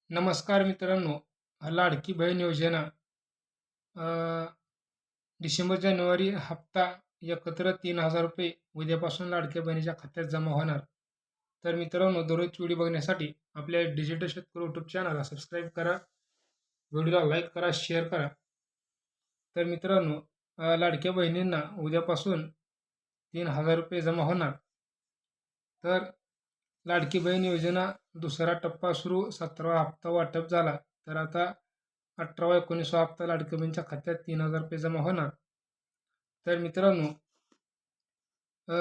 नमस्कार मित्रांनो. लाडकी बहीण योजना अ, डिसेंबर जानेवारी हप्ता एकत्र ₹3000 उद्यापासून लाडक्या बहिणीच्या खात्यात जमा होणार. तर मित्रांनो, दररोजची व्हिडिओ बघण्यासाठी आपल्या डिजिटल शेतकरी यूट्यूब चॅनलला सबस्क्राईब करा, व्हिडिओला लाईक करा, शेअर करा. तर मित्रांनो, लाडक्या बहिणींना उद्यापासून ₹3000 जमा होणार. तर लाडकी बहीण योजना दुसरा टप्पा सुरू, 17वा हप्ता वाटप झाला. तर आता 18वा 19वा हप्ता लाडकी बहिणीच्या खात्यात ₹3000 जमा होणार. तर मित्रांनो, अ,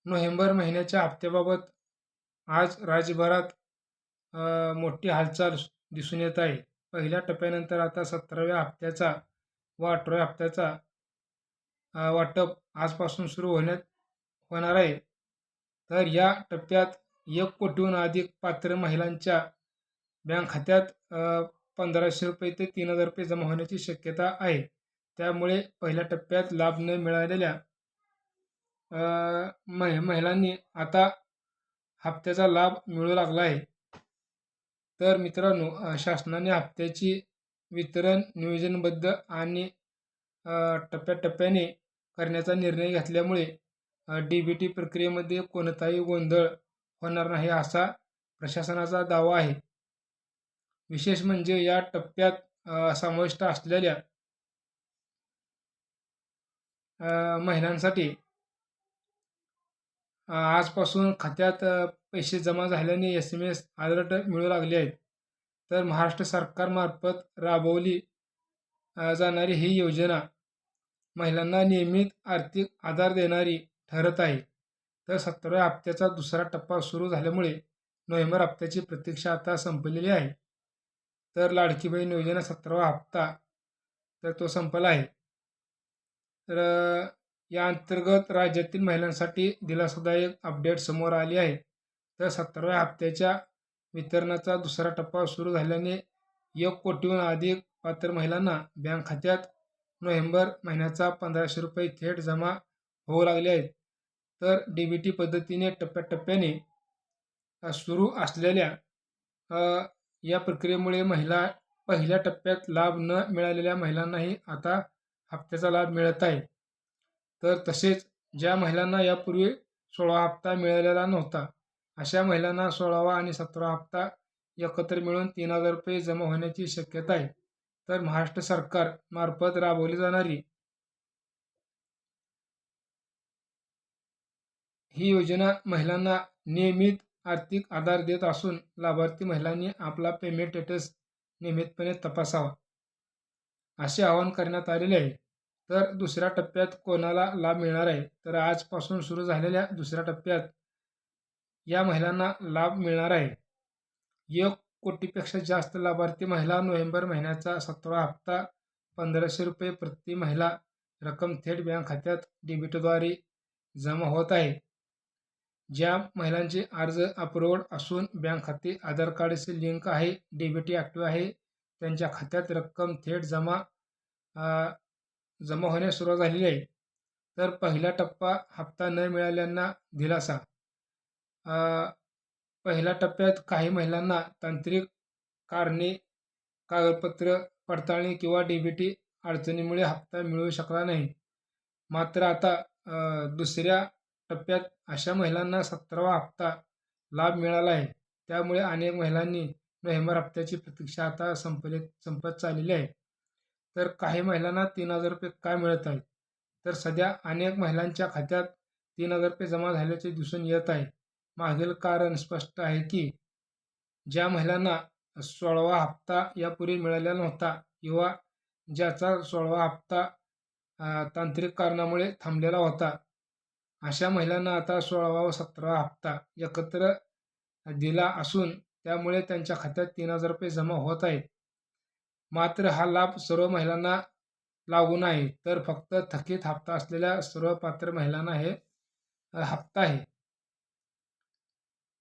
नोव्हेंबर महिन्याच्या हप्त्याबाबत आज राज्यभरात मोठी हालचाल दिसून येत आहे. पहिल्या टप्प्यानंतर आता 17व्या हप्त्याचा व 18व्या हप्त्याचा वाटप आजपासून सुरू होणार आहे. तर या टप्प्यात 1 कोटीहून अधिक पात्र महिलांच्या बँक खात्यात ₹1500 ते ₹3000 जमा होण्याची शक्यता आहे. त्यामुळे पहिल्या टप्प्यात लाभ न मिळालेल्या महिलांनी आता हप्त्याचा लाभ मिळू लागला आहे. तर मित्रांनो, शासनाने हप्त्याची वितरण नियोजनबद्ध आणि टप्प्याटप्प्याने करण्याचा निर्णय घेतल्यामुळे डी-बी-टी प्रक्रियेमध्ये कोणताही गोंधळ होणार नाही असा प्रशासनाचा दावा आहे. विशेष म्हणजे या टप्प्यात समाविष्ट असलेल्या महिलांसाठी आजपासून खात्यात पैसे जमा झाल्याने SMS अलर्ट मिळू लागले आहेत. तर महाराष्ट्र सरकारमार्फत राबवली जाणारी ही योजना महिलांना नियमित आर्थिक आधार देणारी ठरत आहे. तर 17व्या हप्त्याचा दुसरा टप्पा सुरू झाल्यामुळे नोव्हेंबर हप्त्याची प्रतीक्षा आता संपलेली आहे. तर लाडकी बहीण योजना 17वा हप्ता तर तो संपला आहे. तर या अंतर्गत राज्यातील महिलांसाठी दिलासादायक अपडेट समोर आली आहे. तर 17व्या हप्त्याच्या वितरणाचा दुसरा टप्पा सुरू झाल्याने 1 कोटीहून अधिक पात्र महिलांना बँक खात्यात नोव्हेंबर महिन्याचा ₹1500 थेट जमा होऊ लागले आहेत. तर डी-बी-टी पद्धतीने टप्प्याटप्प्याने सुरू असलेल्या या प्रक्रियेमुळे पहिल्या टप्प्यात लाभ न मिळालेल्या महिलांनाही आता हप्त्याचा लाभ मिळत आहे. तर तसेच ज्या महिलांना यापूर्वी 16वा हप्ता मिळालेला नव्हता, अशा महिलांना 16वा आणि 17वा हप्ता एकत्र मिळून ₹3000 जमा होण्याची शक्यता आहे. तर महाराष्ट्र सरकार मार्फत राबवली जाणारी ही योजना महिलांना नियमित आर्थिक आधार देत असून लाभार्थी महिलांनी आपला पेमेंट स्टेटस नियमितपणे तपासावा, असे आवाहन करण्यात आलेले आहे. तर दुसऱ्या टप्प्यात कोणाला लाभ मिळणार आहे? तर आजपासून सुरू झालेल्या दुसऱ्या टप्प्यात या महिलांना लाभ मिळणार आहे. 1 कोटीपेक्षा जास्त लाभार्थी महिला नोव्हेंबर महिन्याचा 17वा हप्ता ₹1500 प्रति महिला रक्कम थेट बँक खात्यात डी-बी-टीद्वारे जमा होत आहे. ज्या महिलांचे अर्ज अप्रूव्ड असून बँक खाते आधार कार्डशी लिंक आहे, डी-बी-टी ॲक्टिव्ह आहे, त्यांच्या खात्यात रक्कम थेट जमा होण्यास सुरुवात झालेली आहे. तर पहिला टप्पा हप्ता न मिळाल्यांना दिलासा. अ, पहिल्या टप्प्यात काही महिलांना तांत्रिक कारणे, कागदपत्र पडताळणी किंवा डी-बी-टी अडचणीमुळे हप्ता मिळू शकला नाही. मात्र आता दुसऱ्या टप्प्यात अशा महिलांना 17वा हप्ता लाभ मिळाला आहे. त्यामुळे अनेक महिलांनी नोव्हेंबर हप्त्याची प्रतीक्षा आता संपत चाललेली आहे. तर काही महिलांना ₹3000 काय मिळत आहेत? तर सध्या अनेक महिलांच्या खात्यात ₹3000 जमा झाल्याचे दिसून येत आहे. मागील कारण स्पष्ट आहे की ज्या महिलांना 16वा हप्ता यापूर्वी मिळालेला नव्हता किंवा ज्याचा 16वा हप्ता तांत्रिक कारणामुळे थांबलेला होता, अशा महिलांना आता 16वा व 17वा हप्ता एकत्र दिला असून त्यामुळे त्यांच्या खात्यात ₹3000 जमा होत आहेत. मात्र हा लाभ सर्व महिलांना लागू नाही, तर फक्त थकीत हप्ता असलेल्या सर्व पात्र महिलांना हे हप्ता आहे.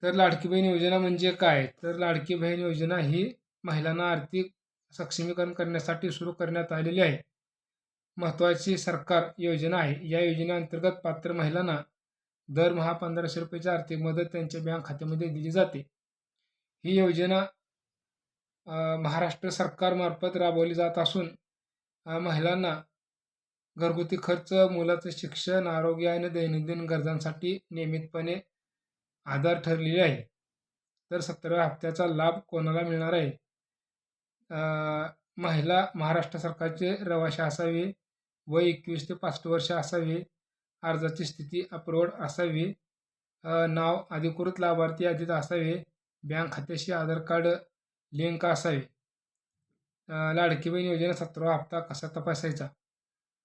तर लाडकी बहीण योजना म्हणजे काय? तर लाडकी बहीण योजना ही महिलांना आर्थिक सक्षमीकरण करण्यासाठी सुरू करण्यात आलेली आहे. महत्त्वाची सरकार योजना आहे. या योजनेअंतर्गत पात्र महिलांना दरमहा ₹1500 आर्थिक मदत त्यांच्या बँक खात्यामध्ये दिली जाते. ही योजना महाराष्ट्र सरकारमार्फत राबवली जात असून महिलांना घरगुती खर्च, मुलाचं शिक्षण, आरोग्य आणि दैनंदिन गरजांसाठी नियमितपणे आधार ठरलेली आहे. तर 17व्या हप्त्याचा लाभ कोणाला मिळणार आहे? महिला महाराष्ट्र सरकारचे रहिवासी असावी, वय 21 ते 65 वर्ष असावी, अर्जाची स्थिती अप्रूव्ड असावी, नाव अधिकृत लाभार्थी यादीत असावे, बँक खात्याशी आधार कार्ड लिंक असावे. लाडकी बहीण योजना 17वा हप्ता कसा तपासायचा?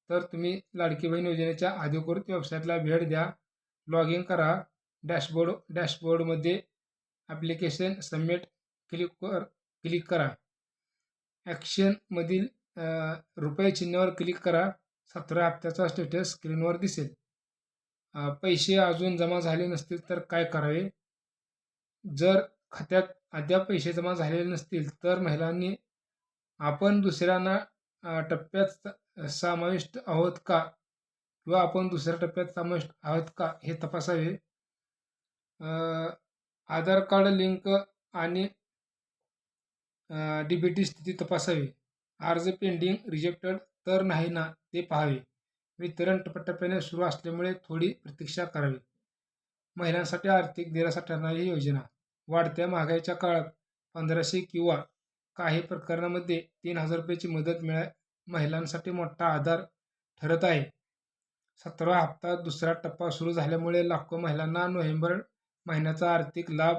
तर तुम्ही लाडकी बहीण योजनेच्या अधिकृत वेबसाईटला भेट द्या, लॉग इन करा, डॅशबोर्डमध्ये ॲप्लिकेशन सबमिट क्लिक करा. ॲक्शनमधील रुपये चिन्हावर क्लिक करा. 17व्या हप्त्याचा स्टेटस स्क्रीनवर दिसेल. पैसे अजून जमा झाले नसतील तर काय करावे? जर खात्यात अद्याप पैसे जमा झालेले नसतील तर महिलांनी आपण दुसऱ्यांना टप्प्यात समाविष्ट आहोत का किंवा आपण दुसऱ्या टप्प्यात समाविष्ट आहोत का हे तपासावे. आधार कार्ड लिंक आणि डीबीटी स्थिती तपासावी. अर्ज पेंडिंग रिजेक्टेड तर नाही ना ते पाहावे. वितरण टप्प्याटप्प्याने सुरू असल्यामुळे थोडी प्रतीक्षा करावी. महिलांसाठी आर्थिक दिलासा ठरणारी ही योजना. वाढत्या महागाईच्या काळात 1500 किंवा काही प्रकरणांमध्ये 3000 रुपयाची मदत महिलांसाठी मोठा आधार ठरत आहे. 17वा हप्ता दुसरा टप्पा सुरू झाल्यामुळे लाखो महिलांना नोव्हेंबर महिन्याचा आर्थिक लाभ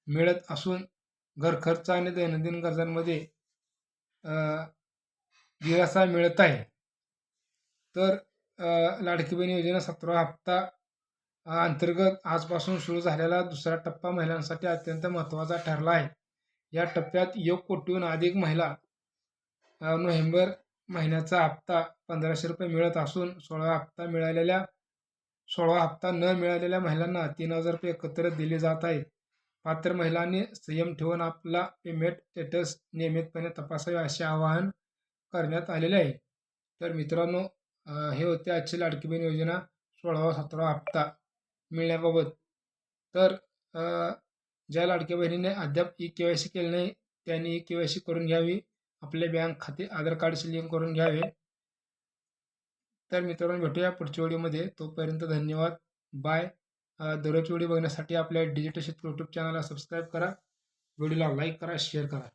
मिळत असून घरखर्च आणि दैनंदिन गरजांमध्ये दिलासा मिळत आहे. तर लाडकी बहीण योजना 17वा हप्ता अंतर्गत आजपासून सुरू झालेला दुसरा टप्पा महिलांसाठी अत्यंत महत्त्वाचा ठरला आहे. या टप्प्यात 1 कोटीहून अधिक महिला नोव्हेंबर महिन्याचा हप्ता 1500 रुपये मिळत असून 16वा हप्ता न मिळालेल्या महिलांना 3000 रुपये एकत्र दिले जात आहेत. पात्र महिलांनी संयम ठेवून आपला पेमेंट स्टेटस नियमितपणे तपासावे असे आवाहन करण्यात आलेले आहे. तर मित्रांनो, हे होते आजची लाडकी बहीण योजना 16वा 17वा हप्ता मिळण्याबाबत. तर ज्या लाडक्या बहिणीने अद्याप KYC केले नाही त्यांनी KYC करून घ्यावी. आपले बँक खाते आधार कार्डशी लिंक करून घ्यावे. तर मित्रांनो, भेटूया पुढच्या व्हिडिओमध्ये. तोपर्यंत धन्यवाद. बाय. दररोज व्हिडिओ बघण्यासाठी आपल्या डिजिटल क्षेत्र यूट्यूब चॅनलला सबस्क्राईब करा. व्हिडिओला लाईक करा, शेअर करा.